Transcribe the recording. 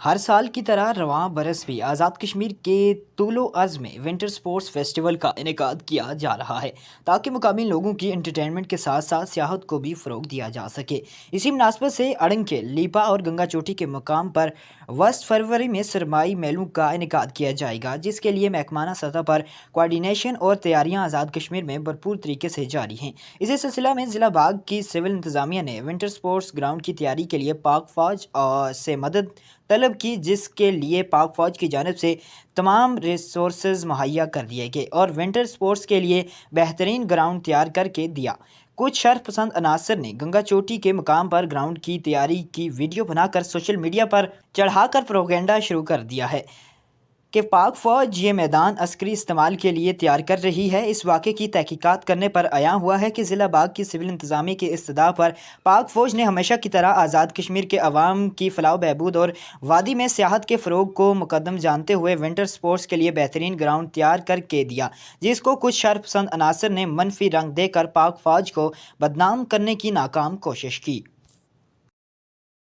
ہر سال کی طرح رواں برس بھی آزاد کشمیر کے طول و عرض میں ونٹر سپورٹس فیسٹیول کا انعقاد کیا جا رہا ہے تاکہ مقامی لوگوں کی انٹرٹینمنٹ کے ساتھ ساتھ سیاحت کو بھی فروغ دیا جا سکے۔ اسی مناسبت سے اڑنگ کے لیپا اور گنگا چوٹی کے مقام پر 20 فروری میں سرمائی میلوں کا انعقاد کیا جائے گا، جس کے لیے محکمانہ سطح پر کوارڈینیشن اور تیاریاں آزاد کشمیر میں بھرپور طریقے سے جاری ہیں۔ اسی سلسلہ میں ضلع باغ کی سول انتظامیہ نے ونٹر سپورٹس گراؤنڈ کی تیاری کے لیے پاک فوج سے مدد طلب کی، جس کے لیے پاک فوج کی جانب سے تمام ریسورسز مہیا کر دیے گئے اور ونٹر سپورٹس کے لیے بہترین گراؤنڈ تیار کر کے دیا۔ کچھ شرف پسند عناصر نے گنگا چوٹی کے مقام پر گراؤنڈ کی تیاری کی ویڈیو بنا کر سوشل میڈیا پر چڑھا کر پروپیگنڈا شروع کر دیا ہے کہ پاک فوج یہ میدان عسکری استعمال کے لیے تیار کر رہی ہے۔ اس واقعے کی تحقیقات کرنے پر عیاں ہوا ہے کہ ضلع باغ کی سول انتظامیہ کی استدعا پر پاک فوج نے ہمیشہ کی طرح آزاد کشمیر کے عوام کی فلاح و بہبود اور وادی میں سیاحت کے فروغ کو مقدم جانتے ہوئے ونٹر سپورٹس کے لیے بہترین گراؤنڈ تیار کر کے دیا، جس کو کچھ شرف پسند عناصر نے منفی رنگ دے کر پاک فوج کو بدنام کرنے کی ناکام کوشش کی۔